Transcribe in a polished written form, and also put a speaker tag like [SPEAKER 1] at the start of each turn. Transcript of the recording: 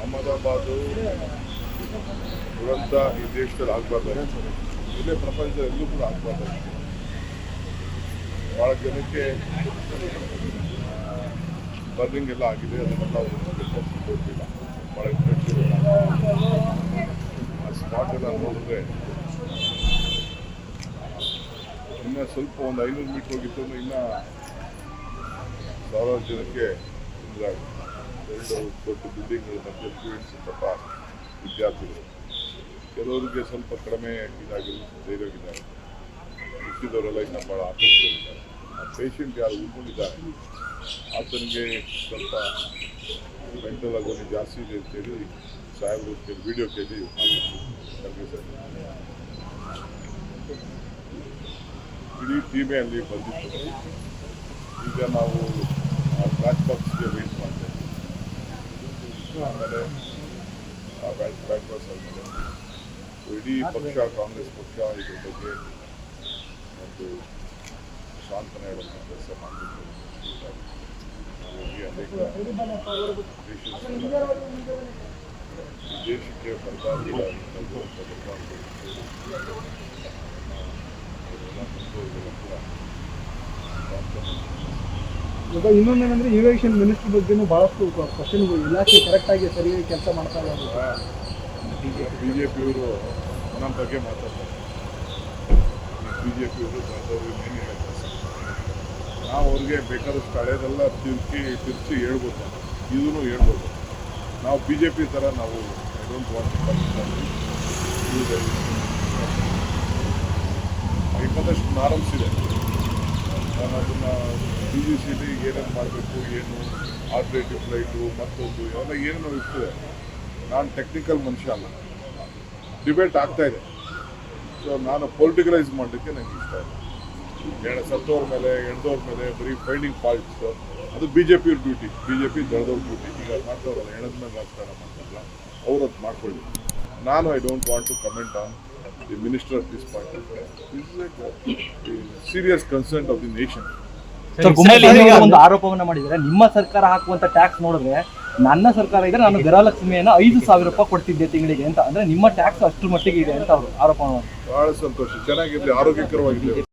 [SPEAKER 1] ಅಹಮದಾಬಾದು ದುರಂತ ಈ ದೇಶದಲ್ಲಿ ಆಗಬಾರ್ದು, ಇಲ್ಲೇ ಪ್ರಪಂಚದ ಎಲ್ಲೂ ಕೂಡ ಆಗಬಾರ್ದು. ಭಾಳ ಜನಕ್ಕೆ ಬರ್ನಿಂಗ್ ಎಲ್ಲ ಆಗಿದೆ, ಅದನ್ನೆಲ್ಲ ಗೊತ್ತಿಲ್ಲ. ಭಾಳ ಇಂಟ್ರೆಸ್ಟಿಂಗ್ ಆ ಸ್ಪಾಟ್ ಎಲ್ಲ ನೋಡಿದ್ರೆ ಇನ್ನೂ ಸ್ವಲ್ಪ ಒಂದು 500 ಮೀಟ್ರ್ ಹೋಗಿತ್ತು ಅಂದ್ರೆ ಇನ್ನೂ ಸಾವಿರಾರು ಜನಕ್ಕೆ ತೊಂದರೆ ಆಗುತ್ತೆ. ಎರಡು ದೊಡ್ಡ ಬಿಲ್ಡಿಂಗ್ಗಳ ಮಧ್ಯೆ ಸ್ಟೂಡೆಂಟ್ಸ್ ಪಾಪ ವಿದ್ಯಾರ್ಥಿಗಳು, ಕೆಲವರಿಗೆ ಸ್ವಲ್ಪ ಕಡಿಮೆ ಇದಾಗಿರುತ್ತೆ, ಧೈರ್ಯವಿದ್ದಾರೆ. ಹುಟ್ಟಿದವರೆಲ್ಲ ಇನ್ನೂ ಭಾಳ ಆತಂಕದಲ್ಲಿದ್ದಾರೆ. ಆ ಪೇಷಂಟ್ ಯಾರು ಉಳ್ಕೊಂಡಿದ್ದಾರೆ ಆತನಿಗೆ ಸ್ವಲ್ಪ ಮೆಂಟಲ್ ಆಗೋದು ಜಾಸ್ತಿ ಇದೆ ಅಂತೇಳಿ ಸಾಹೇಬರು ವಿಡಿಯೋ ಕೇಳಿ ಇಡೀ ಟೀಮೇ ಅಲ್ಲಿ ಬಂದಿತ್ತು. ಈಗ ನಾವು ಬ್ಲ್ಯಾಕ್ ಬಾಕ್ಸ್ಗೆ ವೇಟ್ ಮಾಡ್ತೇವೆ. ಆಮೇಲೆ ಬ್ಲ್ಯಾಕ್ ಬಾಕ್ಸ್ ಆದಮೇಲೆ ಇಡೀ ಪಕ್ಷ, ಕಾಂಗ್ರೆಸ್ ಪಕ್ಷ ಇದ್ರ ಬಗ್ಗೆ ಒಂದು ಶಾಂತನೆ ಹೇಳುವಂಥ ಕೆಲಸ ಮಾಡಬೇಕು. ಅನೇಕ ದೇಶಕ್ಕೆ ಬರ್ಬಾರ್ದು
[SPEAKER 2] ಈಗ ಇನ್ನೊಂದೇನಂದ್ರೆ ಇರಿಗೇಷನ್ ಮಿನಿಸ್ಟರ್ ಬಗ್ಗೆನೂ ಬಹಳಷ್ಟು ಕ್ವಶನ್ಗಳು, ಇಲಾಖೆ ಕರೆಕ್ಟಾಗಿ ಸರಿಯಾಗಿ ಕೆಲಸ ಮಾಡ್ತಾ ಇಲ್ಲ.
[SPEAKER 1] ಬಿಜೆಪಿಯವರು ನಮ್ಮ ಬಗ್ಗೆ ಮಾತಾಡ್ತಾರೆ. ಬಿಜೆಪಿಯವರು ಬಂದವ್ರಿಗೆ ಏನು ಹೇಳಕ್ಕೆ ನಾವು ಅವ್ರಿಗೆ ಬೇಕಾದಷ್ಟು ಹಳೆಯದೆಲ್ಲ ತಿರ್ಚಿ ಹೇಳ್ಬೋದು, ಇದೂ ಹೇಳ್ಬೋದು. ನಾವು BJP ಥರ ನಾವು ಐ ಡೋಂಟ್ ವಾಂಟ್ ಬೇಕಾದಷ್ಟು ನಾರ್ಮ್ಸ್ ಇದೆ. ನಾನು ಅದನ್ನು BGCಲಿ ಏನೇನು ಮಾಡಬೇಕು, ಏನು ಆಲ್ಟರ್ನೇಟಿವ್ ಫ್ಲೈಟು, ಮತ್ತೊಂದು ಇವೆಲ್ಲ ಏನೇನೋ ಇರ್ತದೆ. ನಾನು ಟೆಕ್ನಿಕಲ್ ಮನುಷ್ಯ ಅಲ್ಲ. ಡಿಬೇಟ್ ಆಗ್ತಾಯಿದೆ. ಸೊ ನಾನು ಪೊಲಿಟಿಕಲೈಸ್ ಮಾಡಲಿಕ್ಕೆ ನನಗೆ ಇಷ್ಟ ಇಲ್ಲ. ಸತ್ತೋರ ಮೇಲೆ, ಎಣ್ದವ್ರ ಮೇಲೆ ಬರೀ ಫೈಂಡಿಂಗ್ ಫಾಲ್ಟ್ಸ್, ಅದು BJP ಡ್ಯೂಟಿ, BJP ದಳದವ್ರ ಡ್ಯೂಟಿ. ಈಗ ಮಾಡ್ತಾರಲ್ಲ, ಎಣದ ಮೇಲೆ ರಾಜಕಾರಣ ಮಾಡ್ತಾರಲ್ಲ, ಅವ್ರು ಅದು ಮಾಡ್ಕೊಳ್ಳಿ. ನಾನು I don't want to comment on the minister at this point. This is like serious concern of the nation.
[SPEAKER 3] ಒಂದು ಆರೋಪವನ್ನ ಮಾಡಿದರೆ, ನಿಮ್ಮ ಸರ್ಕಾರ ಹಾಕುವಂತ ಟ್ಯಾಕ್ಸ್ ನೋಡಿದ್ರೆ ನನ್ನ ಸರ್ಕಾರ ಇದ್ರೆ ನಾನು ಗೃಹಲಕ್ಷ್ಮಿಯನ್ನ 5,000 ರೂಪಾಯಿ ಕೊಡ್ತಿದ್ದೆ ತಿಂಗಳಿಗೆ ಅಂತ. ಅಂದ್ರೆ ನಿಮ್ಮ ಟ್ಯಾಕ್ಸ್ ಅಷ್ಟರ ಮಟ್ಟಿಗೆ ಇದೆ ಅಂತ ಅವರು ಆರೋಪ ಮಾಡಿ.
[SPEAKER 1] ಬಹಳ ಸಂತೋಷ, ಚೆನ್ನಾಗಿರ್ಲಿ, ಆರೋಗ್ಯಕರವಾಗಿರಲಿ.